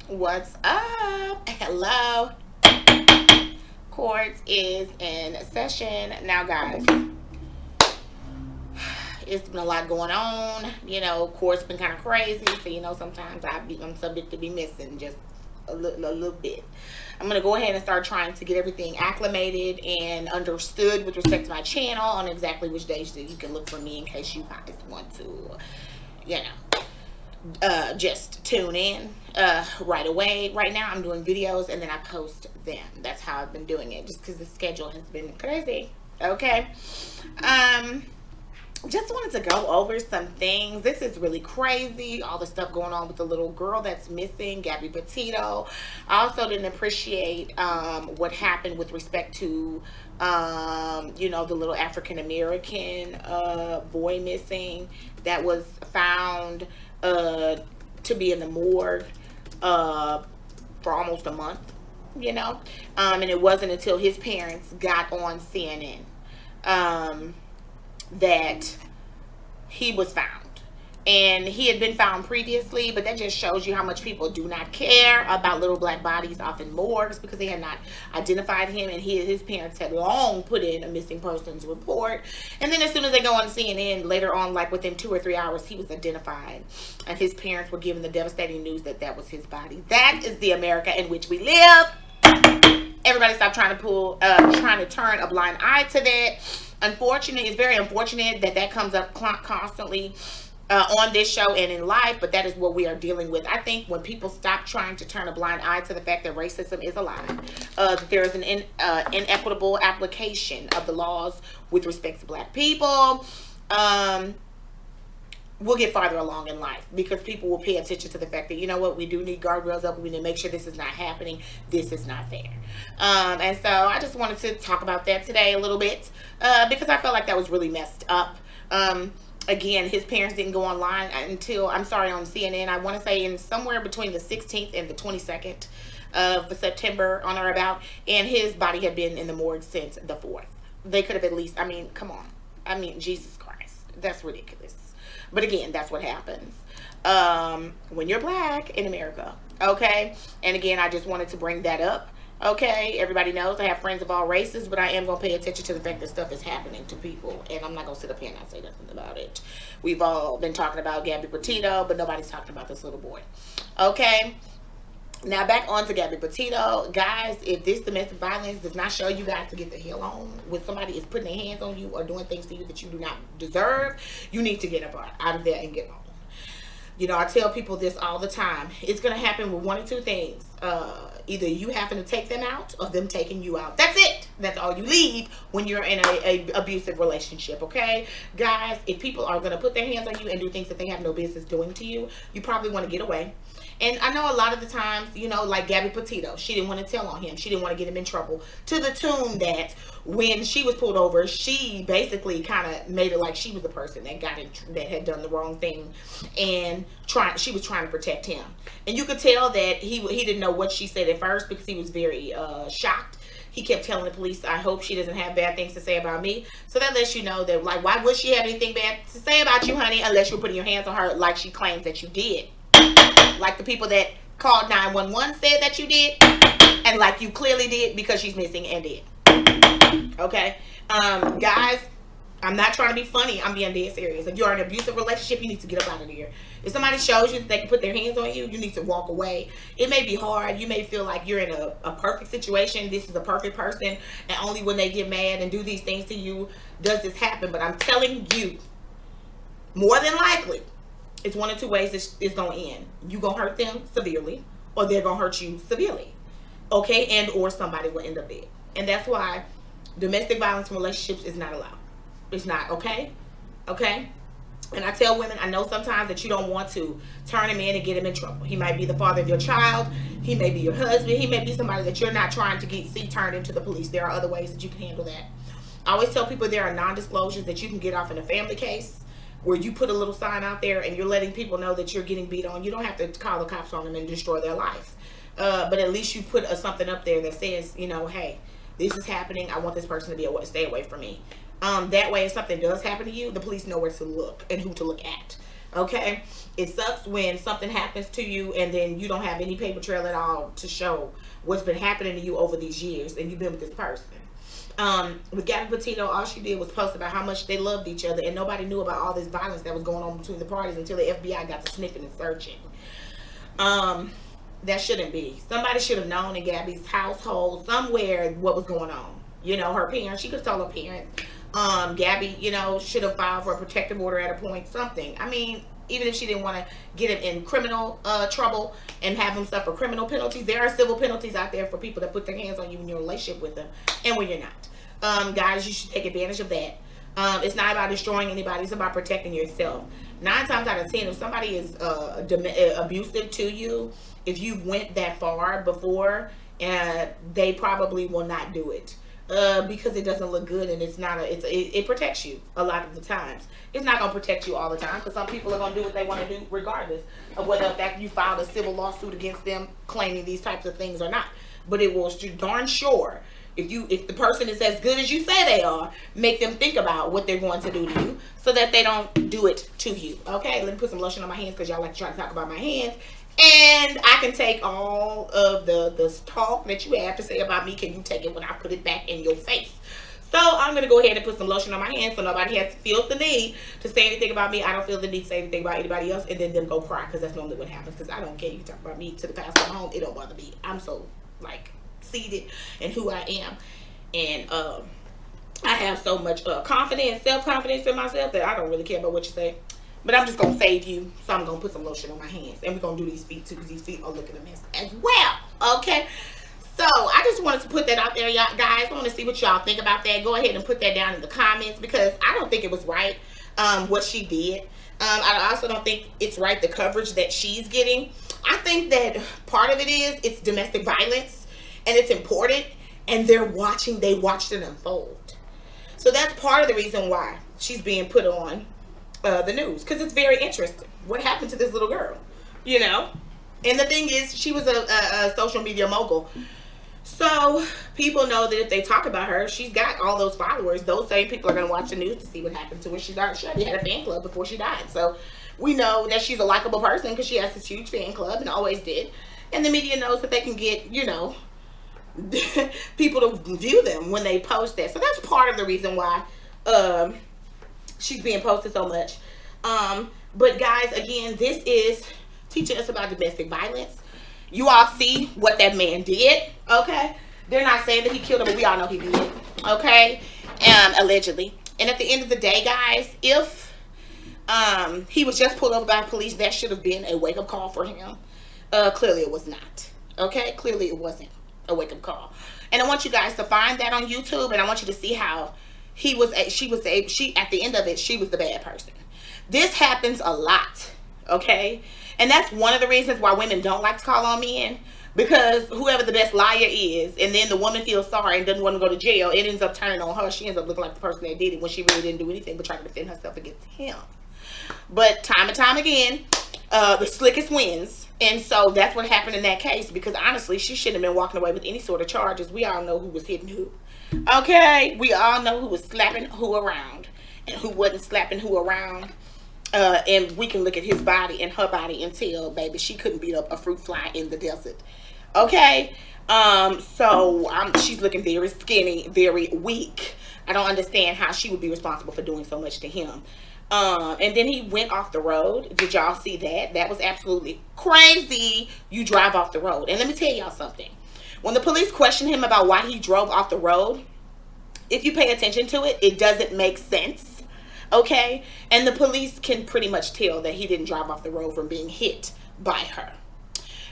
What's up? Hello. Court is in session. Now, guys, it's been a lot going on. Court's been kind of crazy. So, sometimes I'm subject to be missing just a little bit. I'm going to go ahead and start trying to get everything acclimated and understood with respect to my channel on exactly which days that you can look for me in case you guys want to, you know, just tune in right away. Right now, I'm doing videos and then I post them. That's how I've been doing it, just because the schedule has been crazy. Okay. Um, just wanted to go over some things. This is really crazy. All the stuff going on with the little girl that's missing, Gabby Petito. I also didn't appreciate what happened with respect to, the little African American boy missing that was found uh, to be in the morgue for almost a month. And it wasn't until his parents got on CNN um, that he was found. And he had been found previously, but that just shows you how much people do not care about little black bodies off in morgues because they had not identified him, and his parents had long put in a missing persons report. And then as soon as they go on CNN later on, like within 2 or 3 hours, he was identified, and his parents were given the devastating news that that was his body. That is the America in which we live. Everybody stop trying to turn a blind eye to that. It's very unfortunate that that comes up constantly on this show and in life, but that is what we are dealing with. I think when people stop trying to turn a blind eye to the fact that racism is alive, that there is an inequitable application of the laws with respect to black people, we'll get farther along in life because people will pay attention to the fact that, you know what, we do need guardrails up. We need to make sure this is not happening. This is not fair. And so I just wanted to talk about that today a little bit because I felt like that was really messed up. Again, his parents didn't go online until, on CNN, I want to say in somewhere between the 16th and the 22nd of September, on or about, and his body had been in the morgue since the 4th. They could have at least, come on. Jesus Christ. That's ridiculous. But again, that's what happens when you're black in America. Okay. And again, I just wanted to bring that up. Okay. Everybody knows I have friends of all races, but I am going to pay attention to the fact that stuff is happening to people. And I'm not going to sit up here and not say nothing about it. We've all been talking about Gabby Petito, but nobody's talking about this little boy. Okay. Now back on to Gabby Petito. Guys, if this domestic violence does not show you guys to get the hell on, when somebody is putting their hands on you or doing things to you that you do not deserve, you need to get up out of there and get on. I tell people this all the time. It's going to happen with one or two things. Either you having to take them out or them taking you out. That's it. That's all you leave when you're in a abusive relationship, okay? Guys, if people are going to put their hands on you and do things that they have no business doing to you, you probably want to get away. And I know a lot of the times, like Gabby Petito, she didn't want to tell on him. She didn't want to get him in trouble. To the tune that when she was pulled over, she basically kind of made it like she was the person that had done the wrong thing, and she was trying to protect him. And you could tell that he didn't know what she said at first because he was very shocked. He kept telling the police, I hope she doesn't have bad things to say about me. So that lets you know that, like, why would she have anything bad to say about you, honey, unless you're putting your hands on her like she claims that you did. Like the people that called 911 said that you did, and like you clearly did because she's missing and did. Okay? Guys, I'm not trying to be funny. I'm being dead serious. If you're in an abusive relationship, you need to get up out of there. If somebody shows you that they can put their hands on you, you need to walk away. It may be hard. You may feel like you're in a perfect situation. This is a perfect person. And only when they get mad and do these things to you does this happen. But I'm telling you, more than likely, it's one of two ways it's going to end. You going to hurt them severely, or they're going to hurt you severely. Okay? And or somebody will end up dead. And that's why domestic violence in relationships is not allowed. It's not, okay? Okay? And I tell women, I know sometimes that you don't want to turn him in and get him in trouble. He might be the father of your child. He may be your husband. He may be somebody that you're not trying to see turned into the police. There are other ways that you can handle that. I always tell people there are non-disclosures that you can get off in a family case where you put a little sign out there and you're letting people know that you're getting beat on. You don't have to call the cops on them and destroy their life. But at least you put something up there that says, hey, this is happening. I want this person to stay away from me. That way, if something does happen to you, the police know where to look and who to look at. Okay, it sucks when something happens to you and then you don't have any paper trail at all to show what's been happening to you over these years, and you've been with this person. With Gabby Petito, all she did was post about how much they loved each other, and nobody knew about all this violence that was going on between the parties until the FBI got to sniffing and searching. Um, that shouldn't be. Somebody should have known in Gabby's household somewhere what was going on. You know, her parents. She could have told her parents. Gabby, you know, should have filed for a protective order at a point. Something. I mean, even if she didn't want to get him in criminal trouble and have him suffer criminal penalties, there are civil penalties out there for people that put their hands on you in your relationship with them, and when you're not. Guys, you should take advantage of that. It's not about destroying anybody. It's about protecting yourself. 9 times out of 10, if somebody is abusive to you, if you went that far before, they probably will not do it. Because it doesn't look good, and it's not it protects you a lot of the times. It's not going to protect you all the time, because some people are going to do what they want to do regardless of whether the fact you filed a civil lawsuit against them claiming these types of things or not. But it will darn sure, if the person is as good as you say they are, make them think about what they're going to do to you so that they don't do it to you. Okay, let me put some lotion on my hands because y'all like to try to talk about my hands. And I can take all of the talk that you have to say about me. Can you take it when I put it back in your face? So I'm going to go ahead and put some lotion on my hands so nobody feels the need to say anything about me. I don't feel the need to say anything about anybody else, and then them go cry, because that's normally what happens. Because I don't care. You talk about me to the past of my home. It don't bother me. I'm so, like, seated in who I am. And I have so much confidence, self-confidence in myself that I don't really care about what you say. But I'm just going to save you, so I'm going to put some lotion on my hands. And we're going to do these feet, too, because these feet are looking a mess as well. Okay? So, I just wanted to put that out there, y'all guys. I want to see what y'all think about that. Go ahead and put that down in the comments, because I don't think it was right, what she did. I also don't think it's right, the coverage that she's getting. I think that part of it is, it's domestic violence, and it's important, and they watched it unfold. So, that's part of the reason why she's being put on the news, because it's very interesting what happened to this little girl, you know. And the thing is, she was a social media mogul, so people know that if they talk about her, she's got all those followers. Those same people are going to watch the news to see what happened to her. She already had a fan club before she died, so we know that she's a likable person because she has this huge fan club and always did. And the media knows that they can get, you know, people to view them when they post that. So that's part of the reason why she's being posted so much. But guys, again, this is teaching us about domestic violence. You all see what that man did, okay? They're not saying that he killed her, but we all know he did, okay? Allegedly. And at the end of the day, guys, if he was just pulled over by police, that should have been a wake-up call for him. Clearly it was not, okay? Clearly it wasn't a wake-up call. And I want you guys to find that on YouTube, and I want you to see how she at the end of it, she was the bad person. This happens a lot, okay? And that's one of the reasons why women don't like to call on men, because whoever the best liar is, and then the woman feels sorry and doesn't want to go to jail, it ends up turning on her. She ends up looking like the person that did it when she really didn't do anything but try to defend herself against him. But time and time again, the slickest wins. And so that's what happened in that case, because honestly, she shouldn't have been walking away with any sort of charges. We all know who was hitting who. Okay? We all know who was slapping who around and who wasn't slapping who around. And we can look at his body and her body and tell, baby, she couldn't beat up a fruit fly in the desert. Okay? She's looking very skinny, very weak. I don't understand how she would be responsible for doing so much to him. And then he went off the road. Did y'all see that? That was absolutely crazy. You drive off the road. And let me tell y'all something. When the police questioned him about why he drove off the road, if you pay attention to it, it doesn't make sense. Okay? And the police can pretty much tell that he didn't drive off the road from being hit by her.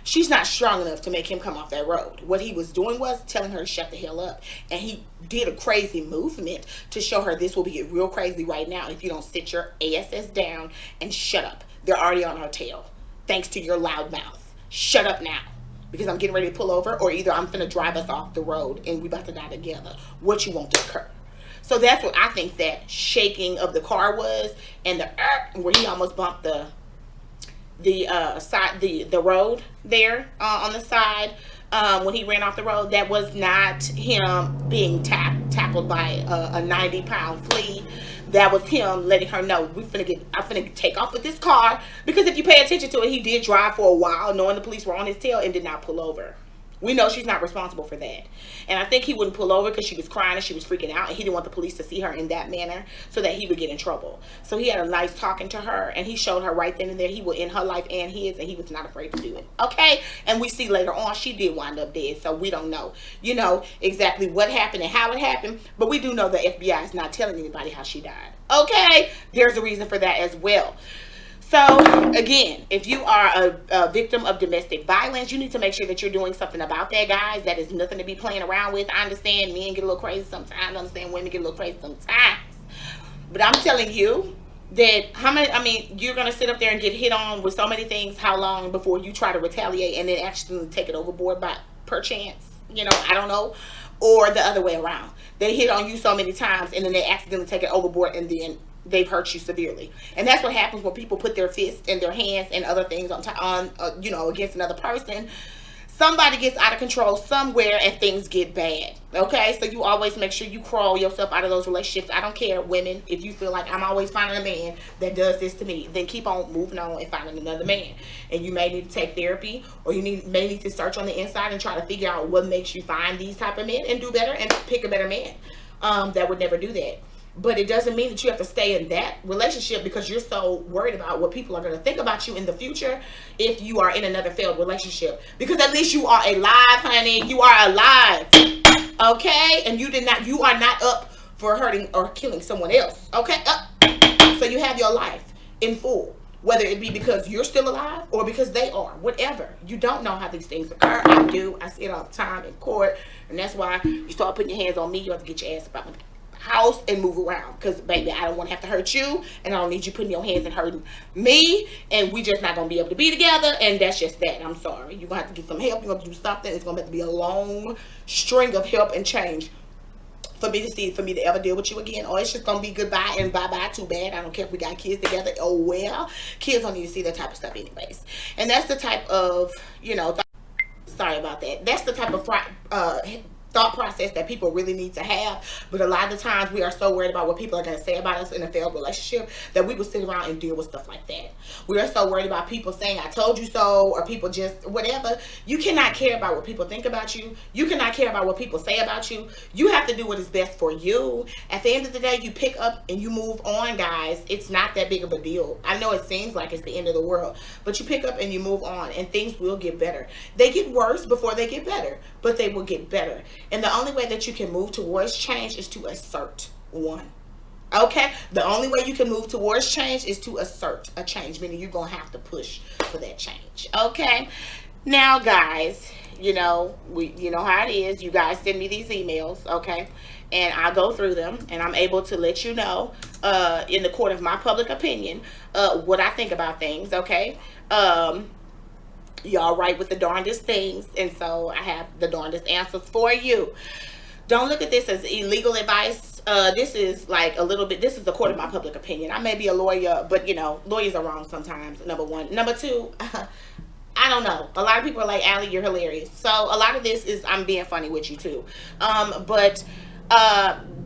She's not strong enough to make him come off that road. What he was doing was telling her to shut the hell up. And he did a crazy movement to show her this will be real crazy right now if you don't sit your ass down and shut up. They're already on her tail. Thanks to your loud mouth. Shut up now. Because I'm getting ready to pull over, or either I'm finna drive us off the road and we about to die together. What you want to occur. So that's what I think that shaking of the car was, and the where he almost bumped the road there on the side when he ran off the road. That was not him being tackled by a 90-pound flea. that was him letting her know, I'm finna take off with this car. Because if you pay attention to it, he did drive for a while knowing the police were on his tail and did not pull over. We know she's not responsible for that. And I think he wouldn't pull over because she was crying and she was freaking out, and he didn't want the police to see her in that manner so that he would get in trouble. So he had a nice talking to her, and he showed her right then and there he would end her life and his, and he was not afraid to do it. Okay? And we see later on she did wind up dead, so we don't know, exactly what happened and how it happened, but we do know the FBI is not telling anybody how she died. Okay? There's a reason for that as well. So, again, if you are a victim of domestic violence, you need to make sure that you're doing something about that, guys. That is nothing to be playing around with. I understand men get a little crazy sometimes. I understand women get a little crazy sometimes. But I'm telling you that you're going to sit up there and get hit on with so many things. How long before you try to retaliate and then actually take it overboard by perchance? I don't know. Or the other way around. They hit on you so many times and then they accidentally take it overboard and then they've hurt you severely. And that's what happens when people put their fists and their hands and other things on against another person. Somebody gets out of control somewhere and things get bad. Okay? So you always make sure you crawl yourself out of those relationships. I don't care, women, if you feel like I'm always finding a man that does this to me, then keep on moving on and finding another man. And you may need to take therapy, or you may need to search on the inside and try to figure out what makes you find these type of men and do better and pick a better man that would never do that. But it doesn't mean that you have to stay in that relationship because you're so worried about what people are going to think about you in the future if you are in another failed relationship. Because at least you are alive, honey. You are alive. Okay? And you are not up for hurting or killing someone else. Okay? So you have your life in full. Whether it be because you're still alive or because they are. Whatever. You don't know how these things occur. I do. I see it all the time in court. And that's why you start putting your hands on me. You have to get your ass about my house and move around, because baby, I don't want to have to hurt you, and I don't need you putting your hands and hurting me, and we just not gonna be able to be together. And that's just that. I'm sorry. You're gonna have to get some help. You're gonna have to do something. It's gonna have to be a long string of help and change for me to ever deal with you again. Or it's just gonna be goodbye and bye-bye. Too bad. I don't care if we got kids together. Oh well, kids don't need to see that type of stuff anyways. And that's the type of sorry about that. That's the type of thought process that people really need to have. But a lot of the times we are so worried about what people are going to say about us in a failed relationship that we will sit around and deal with stuff like that. We are so worried about people saying I told you so, or people just whatever. You cannot care about what people think about you. You cannot care about what people say about you. You have to do what is best for you. At the end of the day, you pick up and you move on, guys. It's not that big of a deal. I know it seems like it's the end of the world, but you pick up and you move on, and things will get better. They get worse before they get better, but they will get better. And the only way that you can move towards change is to assert one. Okay? The only way you can move towards change is to assert a change, meaning you're going to have to push for that change. Okay? Now, guys, you know how it is. You guys send me these emails, okay? And I go through them, and I'm able to let you know in the court of my public opinion what I think about things, okay? Y'all write with the darndest things, and so I have the darndest answers for you. Don't look at this as illegal advice. This is like a little bit, this is the court of my public opinion. I may be a lawyer, but lawyers are wrong sometimes, number one. Number two, I don't know. A lot of people are like, Allie, you're hilarious. So a lot of this is I'm being funny with you too. But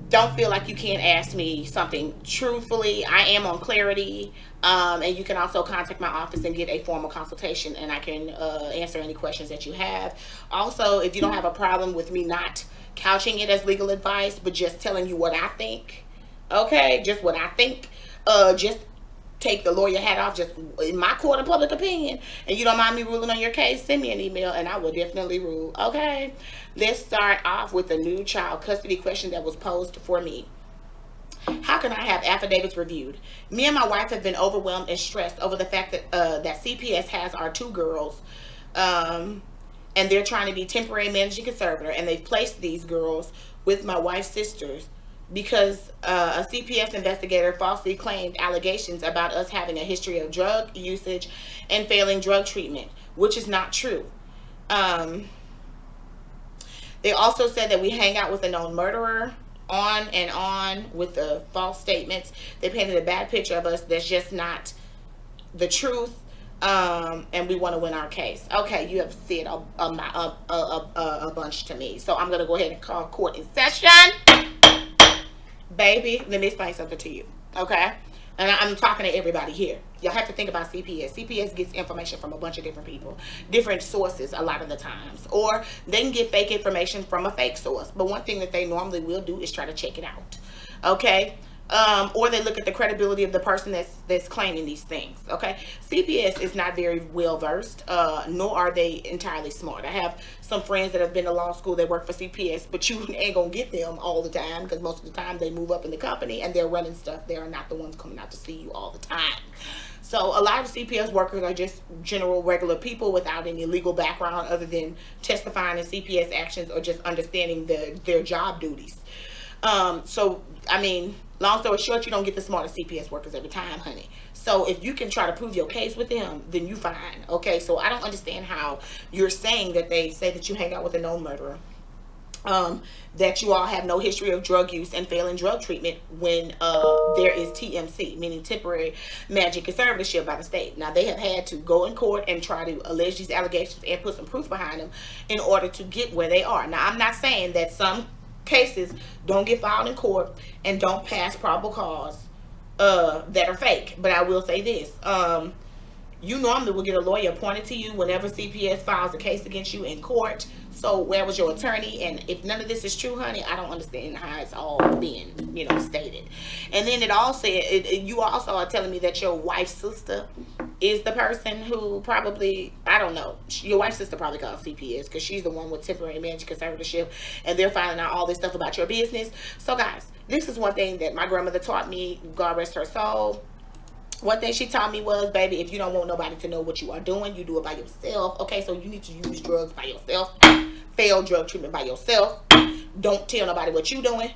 don't feel like you can't ask me something truthfully. I am on Clarity. And you can also contact my office and get a formal consultation, and I can answer any questions that you have. Also, if you don't have a problem with me not couching it as legal advice, but just telling you what I think, okay, just what I think, just take the lawyer hat off, just in my court of public opinion, and you don't mind me ruling on your case, send me an email and I will definitely rule. Okay, let's start off with a new child custody question that was posed for me. How can I have affidavits reviewed? Me and my wife have been overwhelmed and stressed over the fact that that CPS has our two girls, and they're trying to be temporary managing conservator, and they've placed these girls with my wife's sisters because a CPS investigator falsely claimed allegations about us having a history of drug usage and failing drug treatment, which is not true. They also said that we hang out with a known murderer, on and on with the false statements. They painted a bad picture of us that's just not the truth, and we want to win our case. Okay, you have said a bunch to me, so I'm going to go ahead and call court in session. Baby, let me explain something to you, okay? And I'm talking to everybody here. Y'all have to think about CPS. CPS gets information from a bunch of different people, different sources a lot of the times. Or they can get fake information from a fake source. But one thing that they normally will do is try to check it out, okay? Or they look at the credibility of the person that's claiming these things. Okay, CPS is not very well versed, nor are they entirely smart. I have some friends that have been to law school. They work for CPS, but you ain't gonna get them all the time because most of the time they move up in the company and they're running stuff. They are not the ones coming out to see you all the time. So a lot of CPS workers are just general regular people without any legal background other than testifying in CPS actions or just understanding their job duties. So, I mean, long story short, you don't get the smartest CPS workers every time, honey. So if you can try to prove your case with them, then you fine. Okay, so I don't understand how you're saying that they say that you hang out with a known murderer. That you all have no history of drug use and failing drug treatment when there is TMC, meaning temporary magic conservatorship by the state. Now, they have had to go in court and try to allege these allegations and put some proof behind them in order to get where they are. Now, I'm not saying that some cases don't get filed in court and don't pass probable cause that are fake, but I will say this: you normally will get a lawyer appointed to you whenever CPS files a case against you in court. So where was your attorney? And if none of this is true, honey, I don't understand how it's all been, stated. And then it all said, you also are telling me that your wife's sister is the person who probably, I don't know, your wife's sister probably called CPS because she's the one with temporary managed conservatorship, and they're finding out all this stuff about your business. So guys, this is one thing that my grandmother taught me, God rest her soul. One thing she taught me was, baby, if you don't want nobody to know what you are doing, you do it by yourself. Okay, so you need to use drugs by yourself, fail drug treatment by yourself. Don't tell nobody what you doing,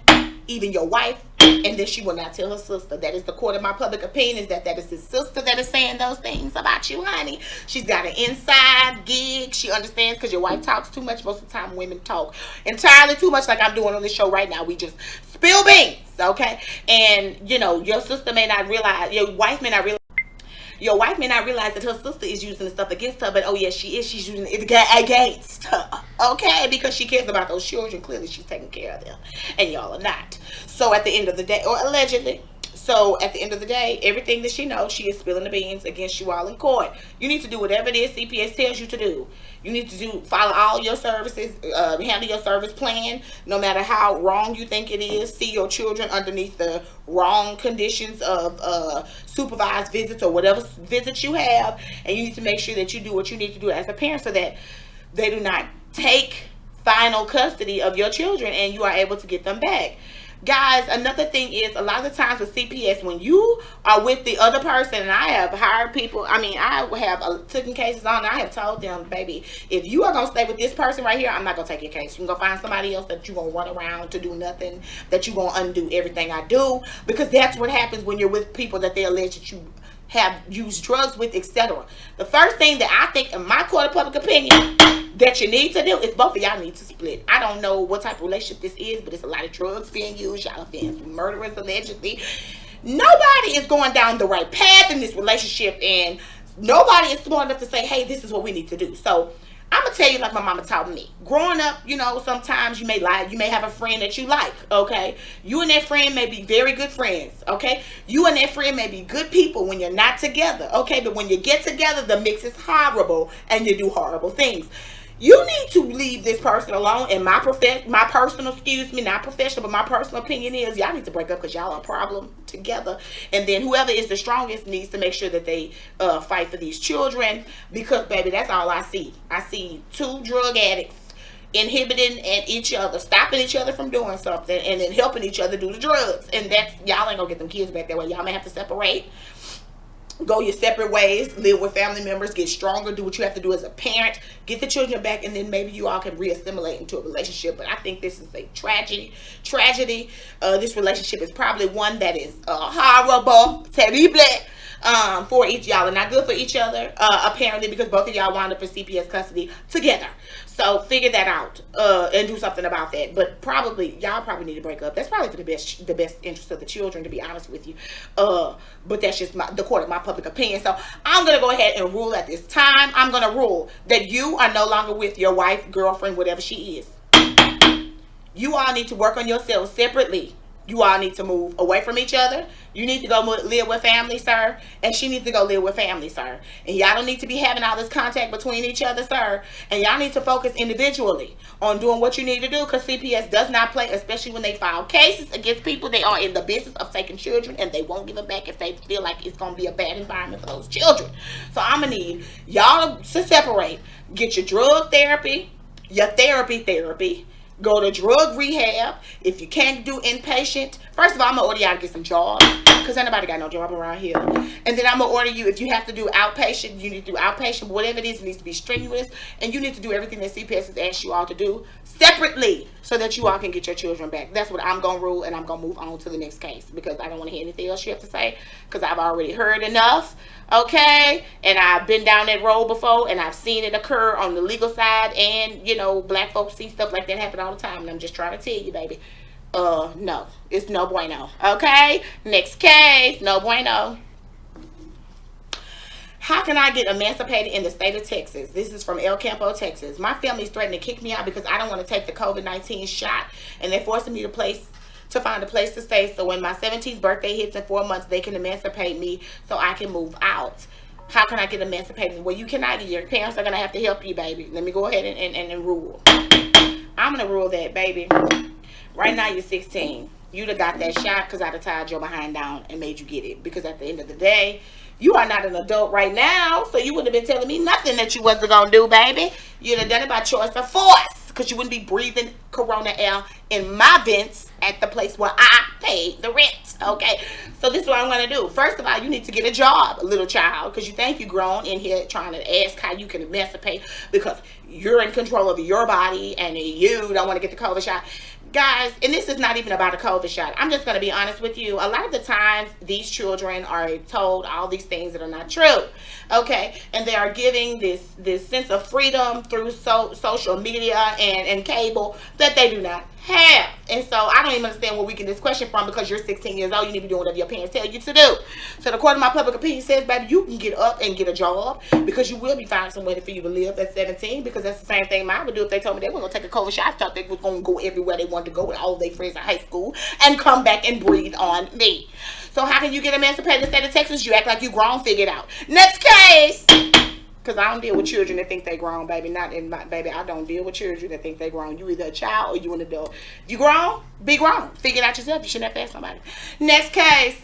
even your wife, and then she will not tell her sister. That is the court of my public opinion, is that is his sister that is saying those things about you, honey. She's got an inside gig. She understands because your wife talks too much. Most of the time women talk entirely too much, like I'm doing on this show right now. We just spill beans, okay? And, your sister may not realize, your wife may not realize that her sister is using the stuff against her, but oh yes, she is. She's using it against her, okay? Because she cares about those children. Clearly, she's taking care of them, and y'all are not. So at the end of the day, or allegedly, so at the end of the day, everything that she knows, she is spilling the beans against you all in court. You need to do whatever it is CPS tells you to do. You need to follow all your services, handle your service plan, no matter how wrong you think it is. See your children underneath the wrong conditions of supervised visits or whatever visits you have. And you need to make sure that you do what you need to do as a parent so that they do not take final custody of your children and you are able to get them back. Guys, another thing is, a lot of the times with CPS, when you are with the other person, and I have hired people, I have taken cases on, and I have told them, baby, if you are going to stay with this person right here, I'm not going to take your case. You can go find somebody else that you're going to run around to do nothing, that you're going to undo everything I do, because that's what happens when you're with people that they allege that you have used drugs with, etc. The first thing that I think, in my court of public opinion, that you need to do is both of y'all need to split. I don't know what type of relationship this is, but it's a lot of drugs being used. Y'all are being murderers allegedly. Nobody is going down the right path in this relationship, and nobody is smart enough to say, hey, this is what we need to do. So I'm gonna tell you like my mama taught me. Growing up, sometimes you may lie. You may have a friend that you like, okay? You and that friend may be very good friends, okay? You and that friend may be good people when you're not together, okay? But when you get together, the mix is horrible and you do horrible things. You need to leave this person alone. And my personal, not professional, but my personal opinion is y'all need to break up because y'all are a problem together. And then whoever is the strongest needs to make sure that they fight for these children, because, baby, that's all I see. I see two drug addicts inhibiting at each other, stopping each other from doing something, and then helping each other do the drugs. And that's, y'all ain't gonna get them kids back that way. Y'all may have to separate. Go your separate ways, live with family members, get stronger, do what you have to do as a parent, get the children back, and then maybe you all can reassimilate into a relationship. But I think this is a tragedy. This relationship is probably one that is horrible, terrible, for each y'all, and not good for each other, apparently, because both of y'all wound up in CPS custody together. So figure that out and do something about that. But y'all probably need to break up. That's probably for the best interest of the children, to be honest with you. But that's just the court of my public opinion. So I'm gonna go ahead and rule at this time. I'm gonna rule that you are no longer with your wife, girlfriend, whatever she is. You all need to work on yourselves separately. You all need to move away from each other. You need to go live with family, sir. And she needs to go live with family, sir. And y'all don't need to be having all this contact between each other, sir. And y'all need to focus individually on doing what you need to do, because CPS does not play, especially when they file cases against people. They are in the business of taking children, and they won't give them back if they feel like it's going to be a bad environment for those children. So I'm going to need y'all to separate. Get your drug therapy, your therapy. Go to drug rehab. If you can't do inpatient, first of all, I'm going to order y'all to get some jobs, because anybody got no job around here. And then I'm going to order you, if you have to do outpatient, you need to do outpatient. Whatever it is, it needs to be strenuous. And you need to do everything that CPS has asked you all to do separately, so that you all can get your children back. That's what I'm going to rule, and I'm going to move on to the next case, because I don't want to hear anything else you have to say, because I've already heard enough. Okay? And I've been down that road before, and I've seen it occur on the legal side, and, you know, black folks see stuff like that happen all the time, and I'm just trying to tell you, baby. No. It's no bueno. Okay? Next case. No bueno. How can I get emancipated in the state of Texas? This is from El Campo, Texas. My family's threatening to kick me out because I don't want to take the COVID-19 shot, and they're forcing me to find a place to stay, so when my 17th birthday hits in 4 months, they can emancipate me so I can move out. How can I get emancipated? Well, you cannot. Your parents are going to have to help you, baby. Let me go ahead and rule. I'm going to rule that, baby. Right now, you're 16. You'd have got that shot because I'd have tied your behind down and made you get it. Because at the end of the day, you are not an adult right now, so you wouldn't have been telling me nothing that you wasn't going to do, baby. You'd have done it by choice or force, because you wouldn't be breathing corona air in my vents at the place where I paid the rent. Okay, so this is what I'm going to do. First of all, you need to get a job, little child, because you think you're grown in here trying to ask how you can emancipate because you're in control of your body and you don't want to get the COVID shot. Guys, and this is not even about a COVID shot. I'm just going to be honest with you. A lot of the times, these children are told all these things that are not true. Okay? And they are giving this sense of freedom through social media and cable that they do not have. And so I don't even understand where we get this question from, because you're 16 years old. You need to be doing whatever your parents tell you to do. So the court of my public opinion says, baby, you can get up and get a job, because you will be finding somewhere for you to live at 17, because that's the same thing mine would do if they told me they were going to take a COVID shot. I thought they was going to go everywhere they wanted to go with all of their friends in high school and come back and breathe on me. So how can you get emancipated in the state of Texas? You act like you grown, figure it out. Next case. Because I don't deal with children that think they grown, baby. Baby, I don't deal with children that think they grown. You either a child or you an adult. You grown? Be grown. Figure it out yourself. You shouldn't have to ask somebody. Next case.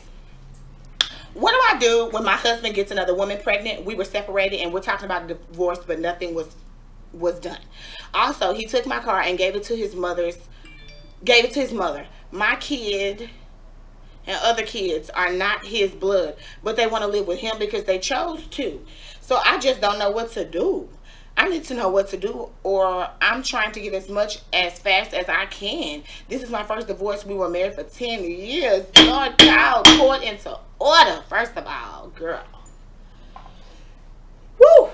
What do I do when my husband gets another woman pregnant? We were separated and we're talking about a divorce, but nothing was done. Also, he took my car and gave it to his mother. My kid and other kids are not his blood, but they want to live with him because they chose to. So I just don't know what to do. I need to know what to do, or I'm trying to get as much as fast as I can. This is my first divorce. We were married for 10 years. Lord, child, court into order. First of all, girl. Woo!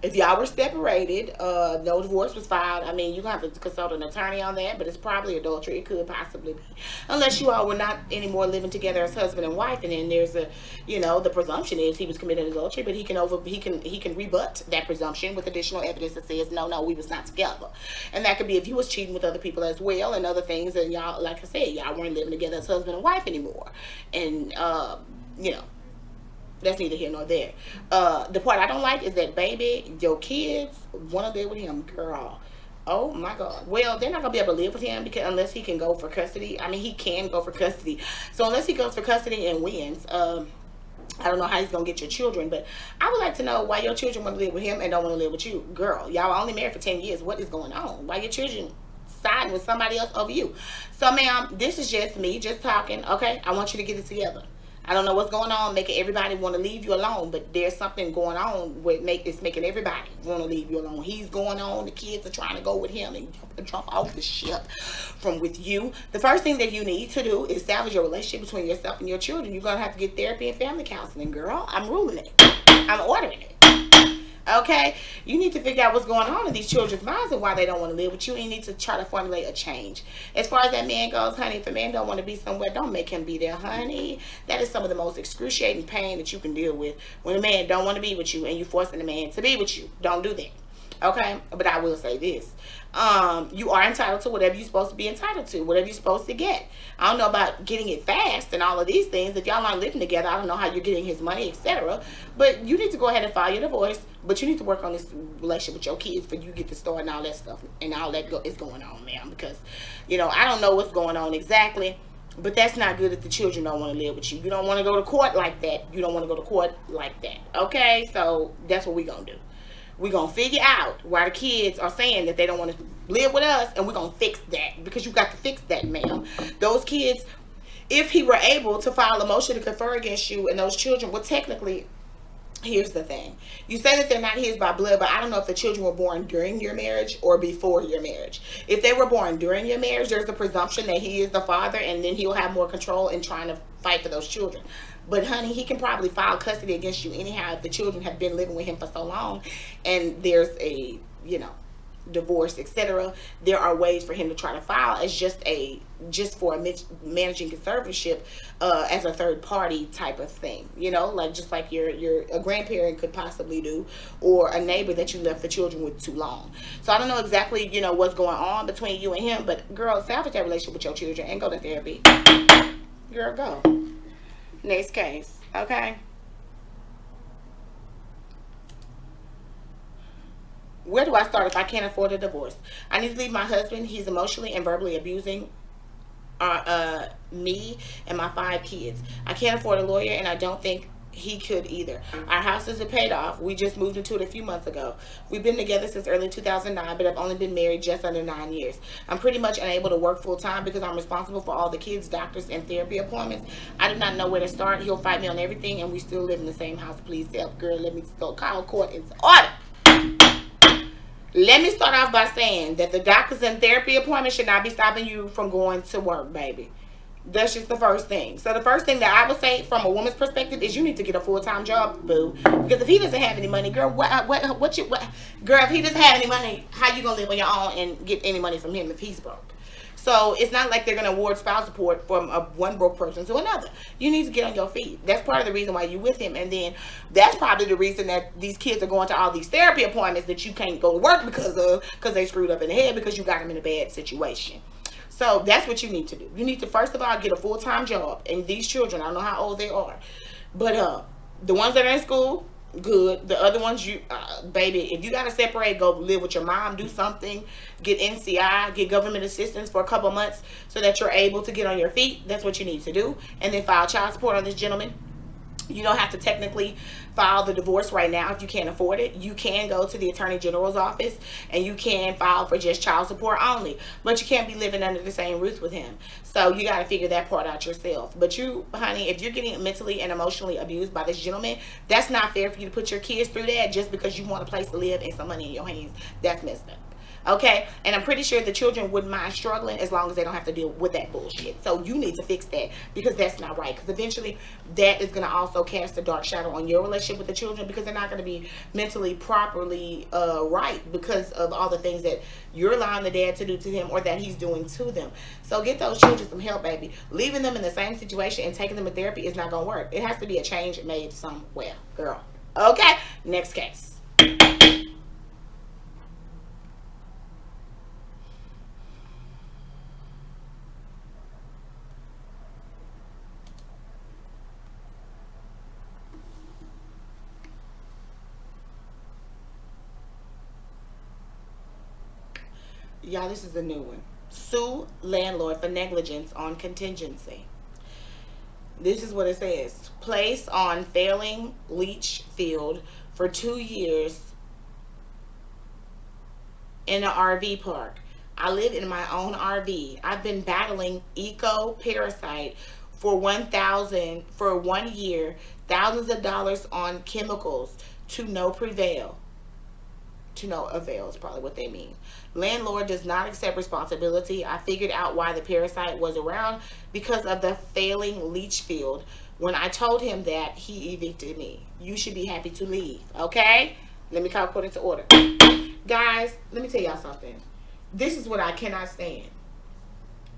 If y'all were separated, no divorce was filed. I mean, you're going to have to consult an attorney on that, but it's probably adultery. It could possibly be. Unless you all were not anymore living together as husband and wife, and then there's the presumption is he was committing adultery, but he can rebut that presumption with additional evidence that says, no, we was not together. And that could be if he was cheating with other people as well and other things, and y'all, like I said, y'all weren't living together as husband and wife anymore. And, that's neither here nor there. The part I don't like is that, baby, your kids want to live with him, girl. Oh my God. Well, they're not gonna be able to live with him unless he can go for custody. I mean, he can go for custody. So unless he goes for custody and wins, I don't know how he's gonna get your children. But I would like to know why your children want to live with him and don't want to live with you, girl. Y'all only married for 10 years. What is going on? Why your children siding with somebody else over you? So, ma'am, this is just me, just talking. Okay, I want you to get it together. I don't know what's going on, making everybody want to leave you alone, but there's something going on with it's making everybody want to leave you alone. He's going on, the kids are trying to go with him and jump off the ship from with you. The first thing that you need to do is salvage your relationship between yourself and your children. You're going to have to get therapy and family counseling, girl. I'm ruling it. I'm ordering it. Okay, you need to figure out what's going on in these children's minds and why they don't want to live with you, and you need to try to formulate a change. As far as that man goes, honey, if a man don't want to be somewhere, don't make him be there, honey. That is some of the most excruciating pain that you can deal with, when a man don't want to be with you and you forcing a man to be with you. Don't do that. Okay, but I will say this. You are entitled to whatever you're supposed to be entitled to, whatever you're supposed to get. I don't know about getting it fast and all of these things. If y'all aren't living together, I don't know how you're getting his money, etc. But you need to go ahead and file your divorce. But you need to work on this relationship with your kids for you get to start and all that stuff and all that is going on, ma'am. Because, I don't know what's going on exactly. But that's not good if the children don't want to live with you. You don't want to go to court like that. You don't want to go to court like that. Okay? So that's what we're going to do. We're going to figure out why the kids are saying that they don't want to live with us, and we're going to fix that, because you got to fix that, ma'am. Those kids, if he were able to file a motion to confer against you and those children, well, technically, here's the thing. You say that they're not his by blood, but I don't know if the children were born during your marriage or before your marriage. If they were born during your marriage, there's a presumption that he is the father, and then he'll have more control in trying to fight for those children. But honey, he can probably file custody against you anyhow if the children have been living with him for so long and there's a, divorce, etc. There are ways for him to try to file as just for a managing conservatorship as a third party type of thing, just like your a grandparent could possibly do, or a neighbor that you left the children with too long. So I don't know exactly what's going on between you and him, but girl, salvage that relationship with your children and go to therapy. Girl, go. Next case. Okay. Where do I start if I can't afford a divorce? I need to leave my husband. He's emotionally and verbally abusing me and my 5 kids. I can't afford a lawyer, and I don't think he could either. Our house isn't paid off. We just moved into it a few months ago. We've been together since early 2009, but I've only been married just under 9 years. I'm pretty much unable to work full time because I'm responsible for all the kids, doctors, and therapy appointments. I do not know where to start. He'll fight me on everything, and we still live in the same house. Please help, girl. Let me go call court into order. Let me start off by saying that the doctors and therapy appointments should not be stopping you from going to work, baby. That's just the first thing. So the first thing that I would say from a woman's perspective is you need to get a full-time job, boo. Because if he doesn't have any money, girl, girl, if he doesn't have any money, how you gonna live on your own and get any money from him if he's broke? So it's not like they're going to award spouse support from one broke person to another. You need to get on your feet. That's part of the reason why you're with him. And then that's probably the reason that these kids are going to all these therapy appointments that you can't go to work because they screwed up in the head because you got them in a bad situation. So that's what you need to do. You need to, first of all, get a full-time job. And these children, I don't know how old they are, but the ones that are in school, good. The other ones, baby, if you gotta separate, go live with your mom, do something, get NCI, get government assistance for a couple months so that you're able to get on your feet. That's what you need to do. And then file child support on this gentleman. You don't have to technically file the divorce right now if you can't afford it. You can go to the Attorney General's office and you can file for just child support only. But you can't be living under the same roof with him. So you got to figure that part out yourself. But you, honey, if you're getting mentally and emotionally abused by this gentleman, that's not fair for you to put your kids through that just because you want a place to live and some money in your hands. That's messed up. Okay, and I'm pretty sure the children wouldn't mind struggling as long as they don't have to deal with that bullshit. So you need to fix that because that's not right. Because eventually that is going to also cast a dark shadow on your relationship with the children because they're not going to be mentally properly right because of all the things that you're allowing the dad to do to him or that he's doing to them. So get those children some help, baby. Leaving them in the same situation and taking them to therapy is not going to work. It has to be a change made somewhere, girl. Okay, next case. Y'all, this is a new one. Sue landlord for negligence on contingency. This is what it says. Place on failing leach field for 2 years in an RV park. I live in my own RV. I've been battling eco parasite for 1 year, thousands of dollars on chemicals to no prevail. To no avail is probably what they mean. Landlord does not accept responsibility. I figured out why the parasite was around because of the failing leach field. When I told him that, he evicted me. You should be happy to leave. Okay? Let me call according to order. Guys, let me tell y'all something. This is what I cannot stand.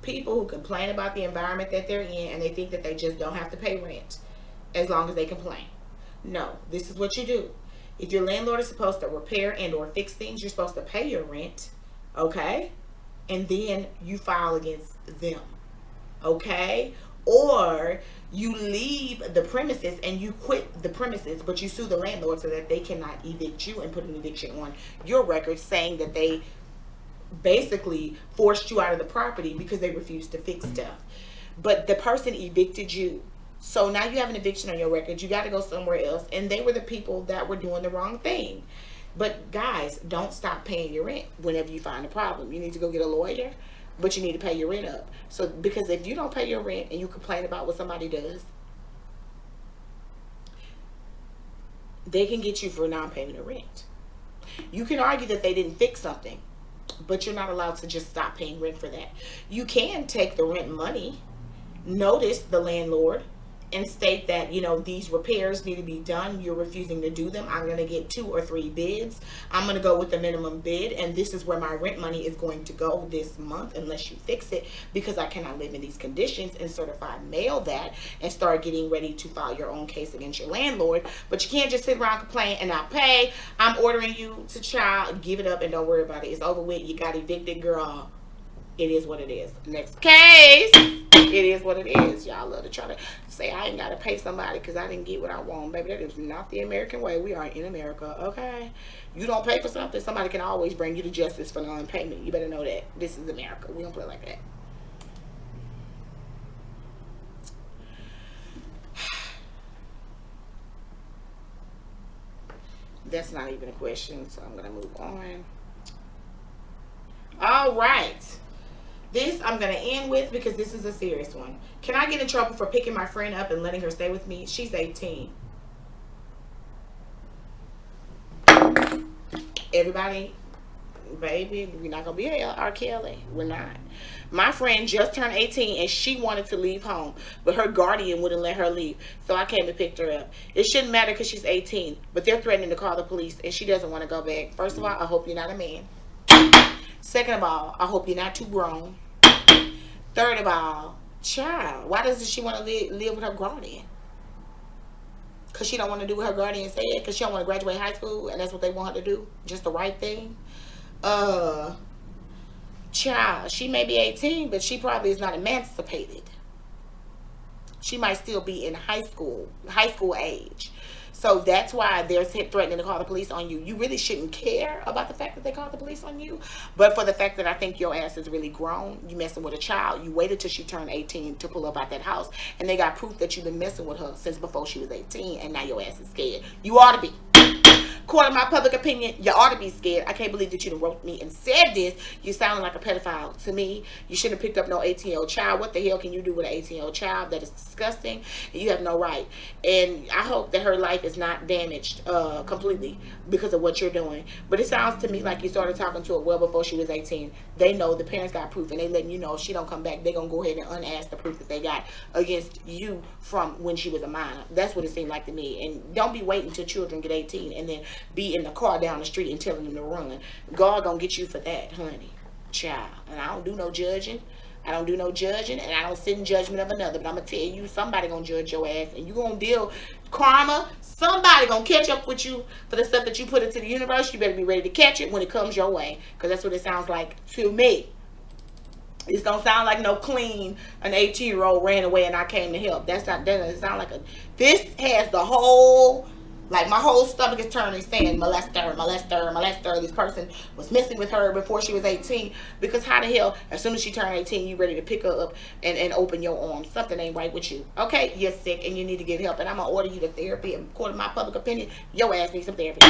People who complain about the environment that they're in and they think that they just don't have to pay rent as long as they complain. No, this is what you do. If your landlord is supposed to repair and or fix things, you're supposed to pay your rent. Okay? And then you file against them. Okay? Or you leave the premises and you quit the premises, but you sue the landlord so that they cannot evict you and put an eviction on your record, saying that they basically forced you out of the property because they refused to fix stuff. But the person evicted you. So now you have an eviction on your record. You got to go somewhere else. And they were the people that were doing the wrong thing. But guys, don't stop paying your rent whenever you find a problem. You need to go get a lawyer, but you need to pay your rent up. So because if you don't pay your rent and you complain about what somebody does, they can get you for non-payment of rent. You can argue that they didn't fix something, but you're not allowed to just stop paying rent for that. You can take the rent money, notice the landlord, and state that, you know, these repairs need to be done. You're refusing to do them. I'm going to get 2 or 3 bids. I'm going to go with the minimum bid, and this is where my rent money is going to go this month unless you fix it, because I cannot live in these conditions, and certified mail that and start getting ready to file your own case against your landlord. But you can't just sit around complain and not pay. I'm ordering you to child, give it up and don't worry about it. It's over with. You got evicted, girl. It is what it is. Next case. It is what it is. Y'all love to try to say I ain't got to pay somebody because I didn't get what I want. Baby, that is not the American way. We are in America, okay? You don't pay for something, somebody can always bring you to justice for non-payment. You better know that. This is America. We don't play like that. That's not even a question, so I'm going to move on. All right. This I'm going to end with because this is a serious one. Can I get in trouble for picking my friend up and letting her stay with me? She's 18. Everybody, baby, we're not going to be R. Kelly. We're not. My friend just turned 18 and she wanted to leave home, but her guardian wouldn't let her leave. So I came and picked her up. It shouldn't matter because she's 18, but they're threatening to call the police and she doesn't want to go back. First of all, I hope you're not a man. Second of all, I hope you're not too grown. Third of all, child, why doesn't she want to live with her guardian? Because she don't want to do what her guardian said? Because she don't want to graduate high school and that's what they want her to do? Just the right thing? Child, she may be 18, but she probably is not emancipated. She might still be in high school age. So that's why they're threatening to call the police on you. You really shouldn't care about the fact that they called the police on you. But for the fact that I think your ass is really grown, you messing with a child. You waited till she turned 18 to pull up out that house. And they got proof that you've been messing with her since before she was 18. And now your ass is scared. You ought to be. Court of my public opinion, you ought to be scared. I can't believe that you done wrote me and said this. You sounding like a pedophile to me. You shouldn't have picked up no 18-year-old child. What the hell can you do with an 18-year-old child? That is disgusting. And you have no right. And I hope that her life is not damaged completely because of what you're doing. But it sounds to me like you started talking to her well before she was 18. They know the parents got proof and they letting you know if she don't come back, they're going to go ahead and unask the proof that they got against you from when she was a minor. That's what it seemed like to me. And don't be waiting till children get 18 and then be in the car down the street and telling them to run. God gonna get you for that, honey. Child. And I don't do no judging. I don't do no judging, and I don't sit in judgment of another. But I'm gonna tell you, somebody gonna judge your ass, and you gonna deal karma. Somebody gonna catch up with you for the stuff that you put into the universe. You better be ready to catch it when it comes your way, because that's what it sounds like to me. It don't sound like no clean, an 18-year-old ran away and I came to help. That doesn't sound like a. This has the whole. Like, my whole stomach is turning saying molester, molester, molester. This person was messing with her before she was 18. Because how the hell, as soon as she turned 18, you ready to pick her up and open your arms. Something ain't right with you. Okay? You're sick and you need to get help. And I'm going to order you to therapy. According to my public opinion, your ass needs some therapy.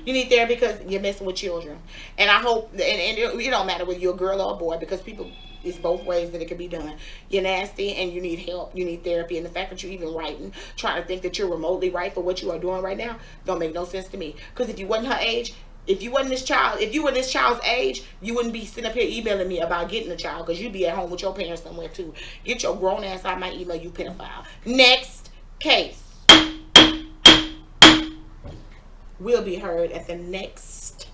You need therapy because you're messing with children. And I hope, and it don't matter whether you're a girl or a boy, because people... It's both ways that it can be done. You're nasty and you need help. You need therapy. And the fact that you're even writing, trying to think that you're remotely right for what you are doing right now, don't make no sense to me. Because if you wasn't her age, if you wasn't this child's age, you wouldn't be sitting up here emailing me about getting a child, because you'd be at home with your parents somewhere too. Get your grown ass out my email, you pedophile. Next case will be heard at the next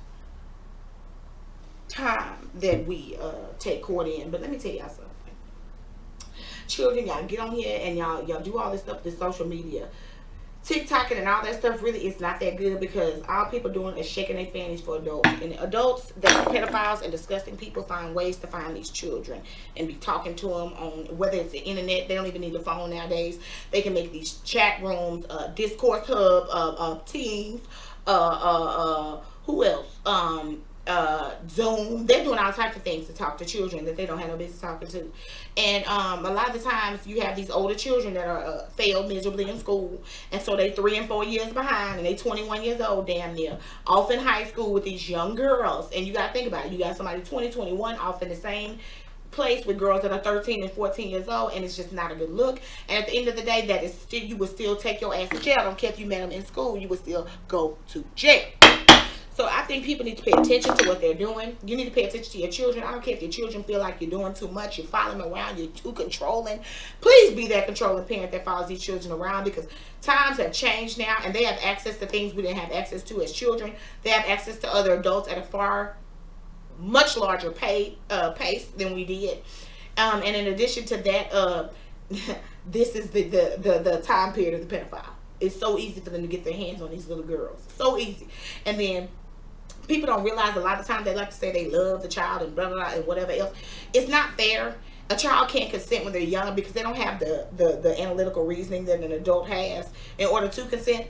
time that we take court in. But let me tell y'all something. Children, y'all get on here and y'all do all this stuff, this social media. TikToking and all that stuff really is not that good, because all people doing is shaking their fannies for adults. And adults that are pedophiles and disgusting people find ways to find these children and be talking to them on, whether it's the internet. They don't even need the phone nowadays. They can make these chat rooms, discourse hub, teams, who else? Zoom. They're doing all types of things to talk to children that they don't have no business talking to. And a lot of the times you have these older children that are failed miserably in school, and so they 3 and 4 years behind, and they 21 years old damn near, off in high school with these young girls. And you got to think about it, you got somebody 20, 21 off in the same place with girls that are 13 and 14 years old, and it's just not a good look. And at the end of the day, that is still, you would still take your ass to jail. I don't care if you met them in school, you would still go to jail. So I think people need to pay attention to what they're doing. You need to pay attention to your children. I don't care if your children feel like you're doing too much, you're following them around, you're too controlling. Please be that controlling parent that follows these children around, because times have changed now, and they have access to things we didn't have access to as children. They have access to other adults at a far, much larger pace than we did. And in addition to that, this is the time period of the pedophile. It's so easy for them to get their hands on these little girls. So easy. And then people don't realize a lot of times they like to say they love the child and blah, blah, blah, and whatever else. It's not fair. A child can't consent when they're young because they don't have the analytical reasoning that an adult has in order to consent.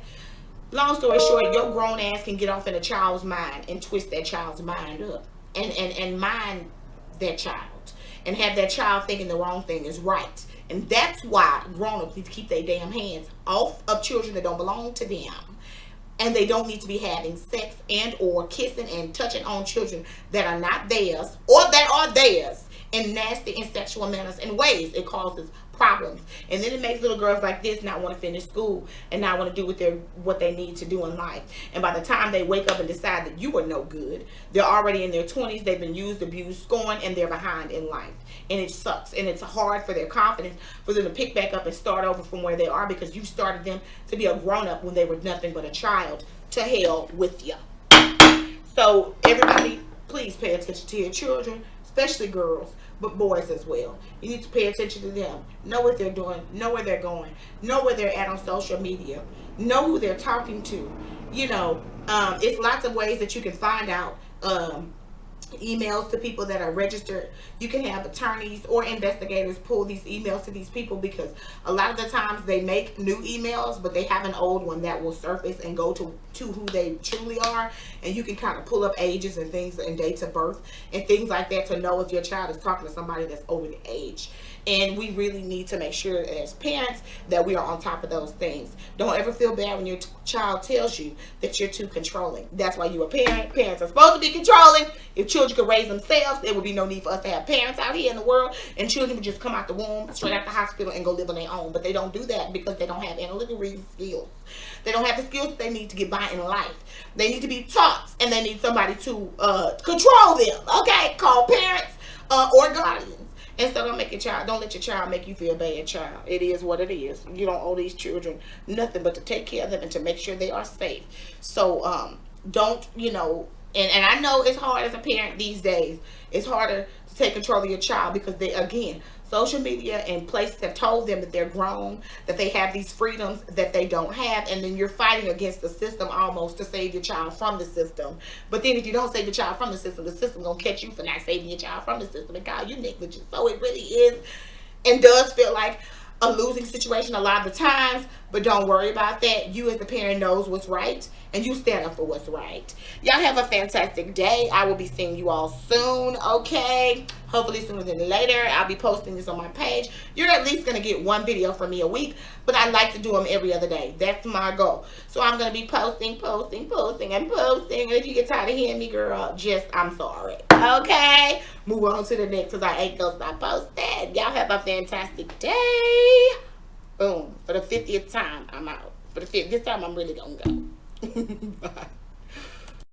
Long story short, your grown ass can get off in a child's mind and twist that child's mind up and mind that child and have that child thinking the wrong thing is right. And that's why grown-ups need to keep their damn hands off of children that don't belong to them. And they don't need to be having sex and or kissing and touching on children that are not theirs or that are theirs in nasty and sexual manners and ways. It causes problems. And then it makes little girls like this not want to finish school and not want to do what they need to do in life. And by the time they wake up and decide that you are no good, they're already in their 20s. They've been used, abused, scorned, and they're behind in life. And it sucks. And it's hard for their confidence for them to pick back up and start over from where they are, because you started them to be a grown-up when they were nothing but a child. To hell with you. So everybody, please pay attention to your children, especially girls, but boys as well. You need to pay attention to them. Know what they're doing. Know where they're going. Know where they're at on social media. Know who they're talking to. You know, it's lots of ways that you can find out. Emails to people that are registered. You can have attorneys or investigators pull these emails to these people, because a lot of the times they make new emails, but they have an old one that will surface and go to who they truly are. And you can kind of pull up ages and things and dates of birth and things like that to know if your child is talking to somebody that's over the age. And we really need to make sure as parents that we are on top of those things. Don't ever feel bad when your child tells you that you're too controlling. That's why you're a parent. Parents are supposed to be controlling. If children could raise themselves, there would be no need for us to have parents out here in the world, and children would just come out the womb, straight out the hospital, and go live on their own. But they don't do that because they don't have analytical reasoning skills. They don't have the skills that they need to get by in life. They need to be taught, and they need somebody to control them. Okay, call parents or guardians. And so don't let your child make you feel bad, child. It is what it is. You don't owe these children nothing but to take care of them and to make sure they are safe. So don't, you know, and I know it's hard as a parent these days. It's harder to take control of your child because they, again, social media and places have told them that they're grown, that they have these freedoms that they don't have, and then you're fighting against the system almost to save your child from the system. But then if you don't save your child from the system gonna catch you for not saving your child from the system and call you negligent. So it really is and does feel like a losing situation a lot of the times, but don't worry about that. You as the parent knows what's right, and you stand up for what's right. Y'all have a fantastic day. I will be seeing you all soon, okay? Hopefully sooner than later. I'll be posting this on my page. You're at least going to get one video from me a week, but I like to do them every other day. That's my goal. So I'm going to be posting. And if you get tired of hearing me, girl, I'm sorry, okay? Move on to the next, because I ain't going to stop posting. Y'all have a fantastic day. Boom. For the 50th time, I'm out. For the 50th, this time I'm really going to go. Bye.